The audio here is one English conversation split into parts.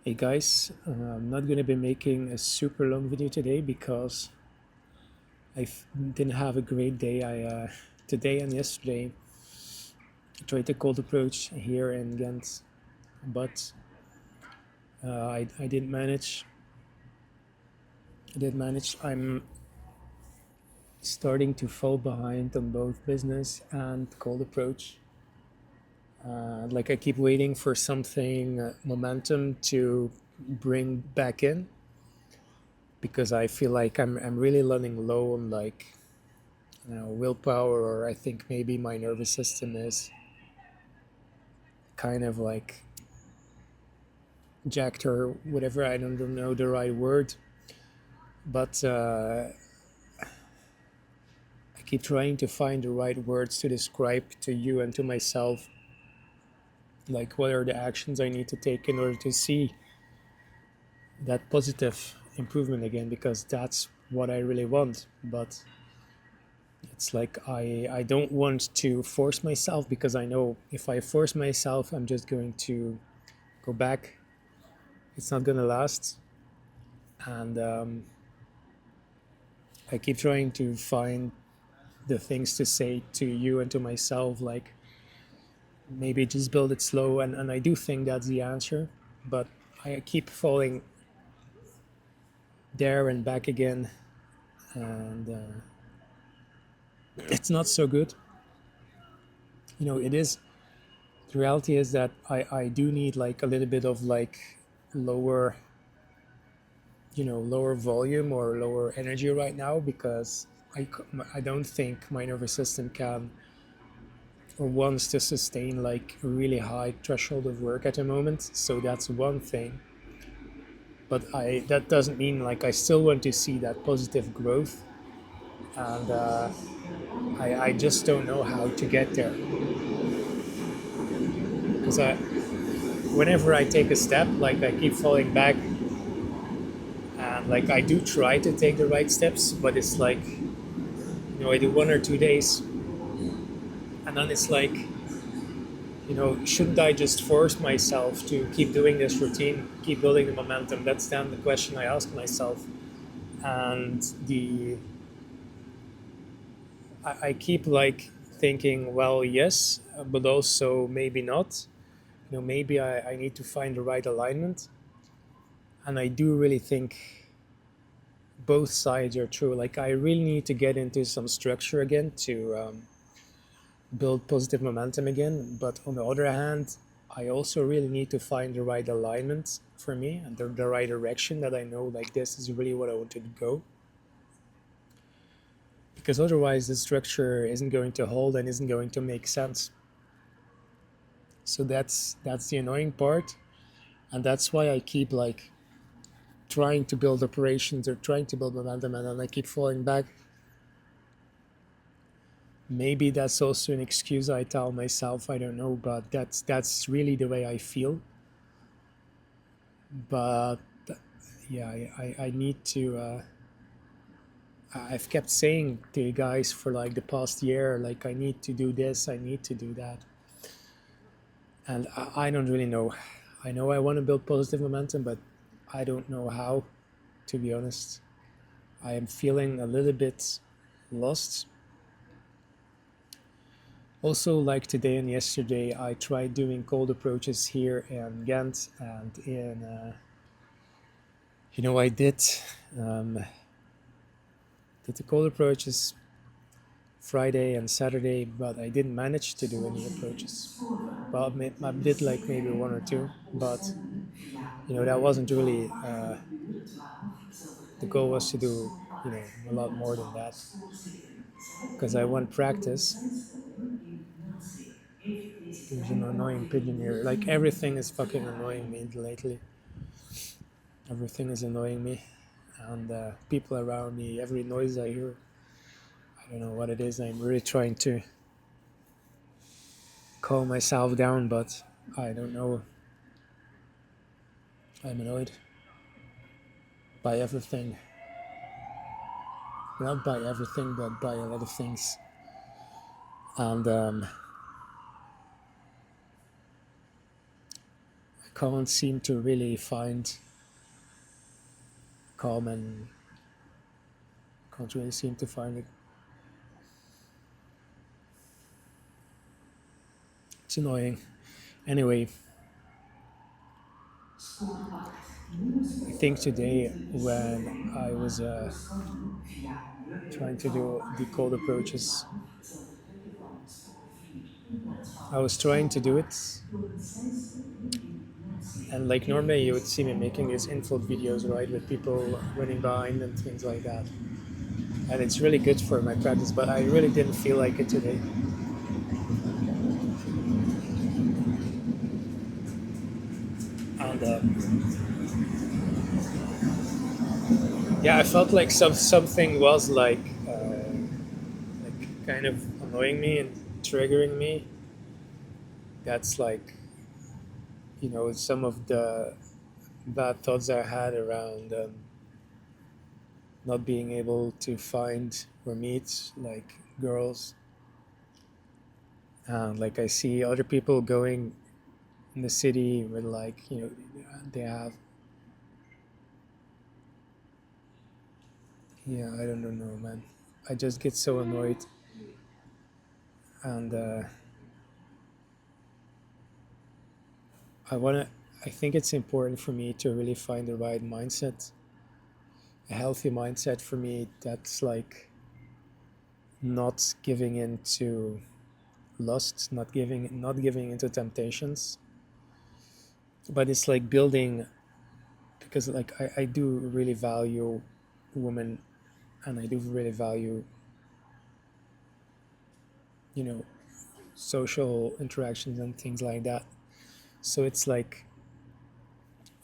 Hey guys, I'm not gonna be making a super long video today because didn't have a great day. Today and yesterday tried a cold approach here in Ghent, but I didn't manage. I did manage. I'm starting to fall behind on both business and cold approach. Like I keep waiting for something momentum to bring back in because I feel like I'm really running low on willpower, or I think maybe my nervous system is kind of like jacked or whatever. I don't know the right word, but I keep trying to find the right words to describe to you and to myself, like what are the actions I need to take in order to see that positive improvement again, because that's what I really want. But it's like I don't want to force myself, because I know if I force myself, I'm just going to go back. It's not gonna last. And I keep trying to find the things to say to you and to myself, like maybe just build it slow. And I do think that's the answer, but I keep falling there and back again. And it's not so good. It is. The reality is that I do need like a little bit of like lower, lower volume or lower energy right now, because I don't think my nervous system can or wants to sustain like a really high threshold of work at the moment. So that's one thing. But that doesn't mean like I still want to see that positive growth, and I just don't know how to get there. Because whenever I take a step, like I keep falling back, and like I do try to take the right steps, but it's like I do 1 or 2 days, and then it's like shouldn't I just force myself to keep doing this routine, keep building the momentum? That's then the question I ask myself. And I keep like thinking, well, yes, but also maybe not. Maybe I need to find the right alignment. And I do really think both sides are true. Like I really need to get into some structure again to build positive momentum again. But on the other hand, I also really need to find the right alignment for me and the right direction, that I know like this is really what I want to go. Because otherwise the structure isn't going to hold and isn't going to make sense. So that's the annoying part, and that's why I keep like trying to build operations or trying to build momentum, and then I keep falling back. Maybe that's also an excuse I tell myself, I don't know, but that's really the way I feel. But yeah, I need to I've kept saying to you guys for like the past year, like I need to do this, I need to do that, and I don't really know. I know I want to build positive momentum, but I don't know how, to be honest. I am feeling a little bit lost. Also, like today and yesterday, I tried doing cold approaches here in Ghent, and I um, did the cold approaches Friday and Saturday, but I didn't manage to do any approaches. Well, I did like maybe one or two, but that wasn't really the goal. Was to do a lot more than that, because I want practice. There's an annoying pigeon here. Like everything is fucking annoying me lately. Everything is annoying me, and people around me. Every noise I hear, I don't know what it is. I'm really trying to calm myself down, but I don't know. I'm annoyed by everything. Not by everything, but by a lot of things. And can't seem to really find calm and can't really seem to find it. It's annoying. Anyway, I think today when I was trying to do the cold approaches, I was trying to do it, and like normally you would see me making these infold videos, right, with people running behind and things like that. And it's really good for my practice, but I really didn't feel like it today. And yeah, I felt like something was like kind of annoying me and triggering me. That's like, some of the bad thoughts I had around not being able to find or meet like girls. And like I see other people going in the city with like, they have, yeah, I don't know, man. I just get so annoyed. And I want to, I think it's important for me to really find the right mindset, a healthy mindset for me that's like not giving in to lust, not giving into temptations, but it's like building, because like I do really value women, and I do really value, you know social interactions and things like that. So it's like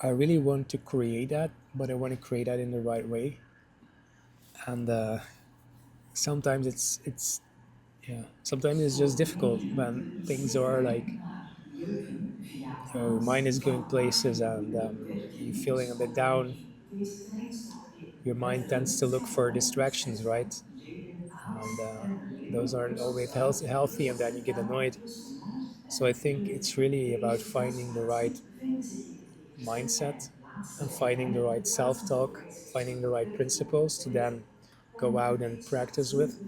I really want to create that, but I want to create that in the right way. And sometimes it's yeah, sometimes it's just difficult when things are like, your mind is going places, and you're feeling a bit down. Your mind tends to look for distractions, right? And those aren't always healthy, and then you get annoyed. So I think it's really about finding the right mindset and finding the right self-talk, finding the right principles to then go out and practice with,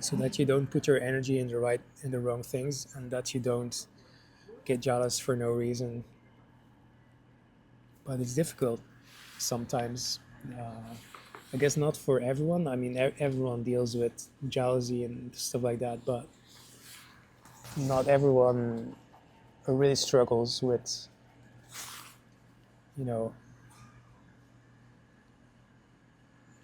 so that you don't put your energy in the wrong things, and that you don't get jealous for no reason. But it's difficult sometimes. I guess not for everyone. I mean, everyone deals with jealousy and stuff like that, but not everyone really struggles with, you know,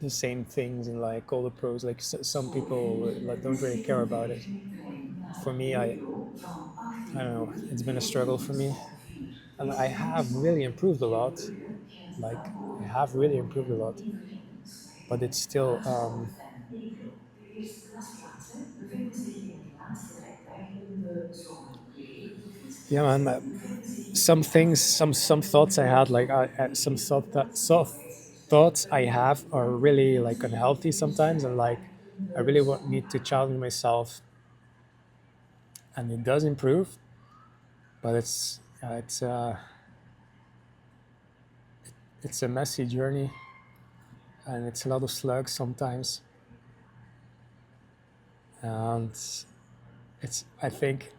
the same things in like all the pros. Like some people like don't really care about it. For me, I don't know. It's been a struggle for me, and I have really improved a lot. Like I have really improved a lot, but it's still yeah, man. Some things, some thoughts I had, like some thoughts I have are really like unhealthy sometimes, and like I really need to challenge myself, and it does improve, but it's a messy journey, and it's a lot of slugs sometimes, and it's I think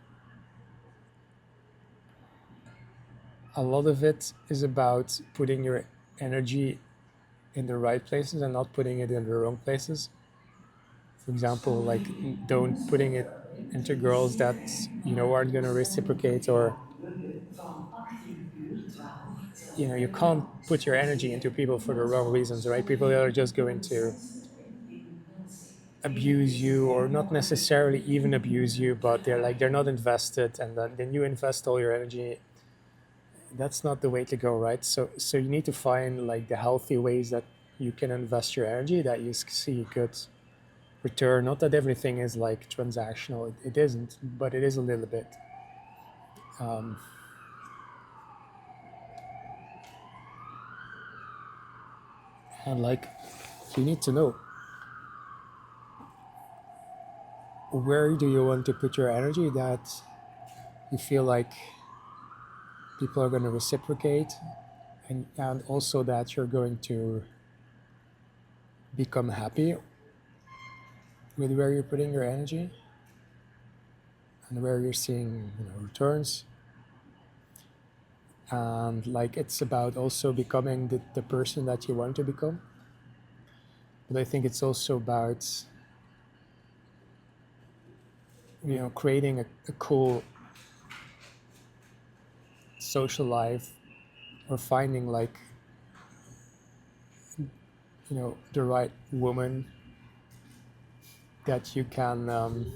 a lot of it is about putting your energy in the right places and not putting it in the wrong places. For example, like don't putting it into girls that aren't going to reciprocate, or you can't put your energy into people for the wrong reasons, right? People that are just going to abuse you, or not necessarily even abuse you, but they're not invested, and then you invest all your energy. That's not the way to go, right? So you need to find like the healthy ways that you can invest your energy, that you see good return. Not that everything is like transactional, it isn't, but it is a little bit. um, and like you need to know, where do you want to put your energy, that you feel like people are going to reciprocate, and also that you're going to become happy with where you're putting your energy and where you're seeing, returns. And like it's about also becoming the person that you want to become. But I think it's also about, creating a cool social life, or finding like, the right woman that you can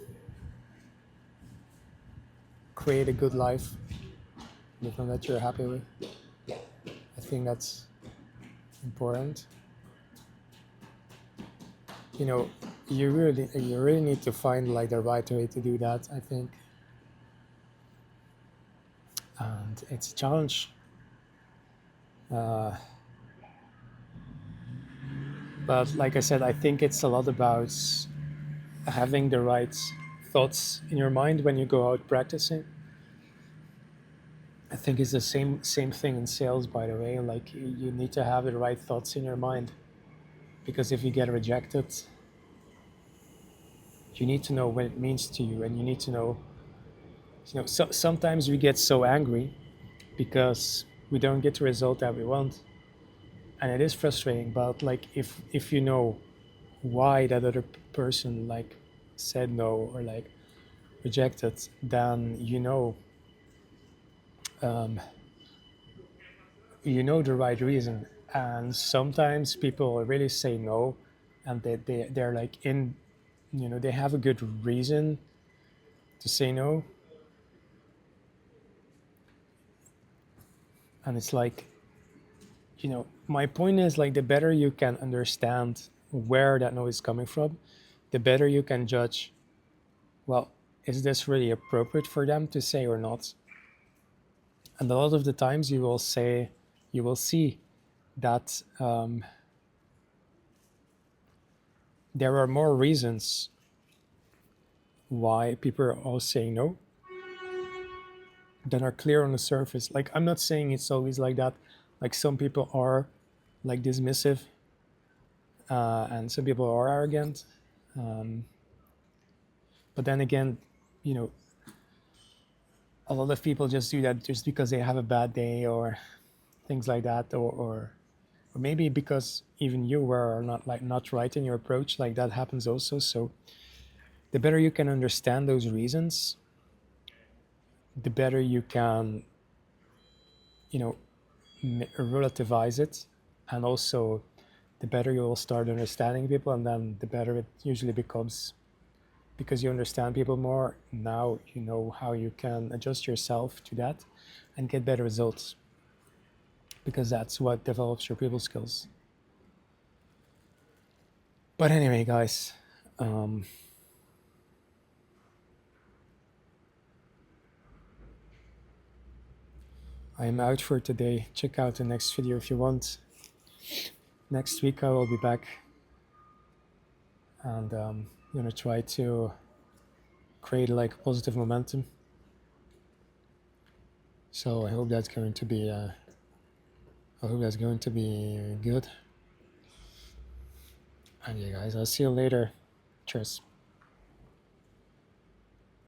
create a good life with and that you're happy with. I think that's important. You know, you really need to find like the right way to do that, I think. And it's a challenge. Uh, but like I said, I think it's a lot about having the right thoughts in your mind when you go out practicing. I think it's the same thing in sales, by the way. Like you need to have the right thoughts in your mind, because if you get rejected, you need to know what it means to you, and you need to know. Sometimes we get so angry because we don't get the result that we want, and it is frustrating. But like if you know why that other person like said no or like rejected, then um, you know the right reason. And sometimes people really say no, and they're like in, they have a good reason to say no. And it's like, my point is like the better you can understand where that no is coming from, the better you can judge, well, is this really appropriate for them to say or not? And a lot of the times you will see that there are more reasons why people are all saying no than are clear on the surface. Like, I'm not saying it's always like that. Like, some people are like dismissive, and some people are arrogant. Um, but then again, you know, a lot of people just do that just because they have a bad day or things like that, or maybe because even you were not right in your approach. Like that happens also. So the better you can understand those reasons, the better you can, you know, relativize it, and also the better you will start understanding people, and then the better it usually becomes, because you understand people more. Now you know how you can adjust yourself to that and get better results, because that's what develops your people skills. But anyway, guys, um, I'm out for today. Check out the next video if you want. Next week I will be back, and I'm gonna try to create like positive momentum. So I hope that's going to be good. And yeah, guys, I'll see you later. Cheers.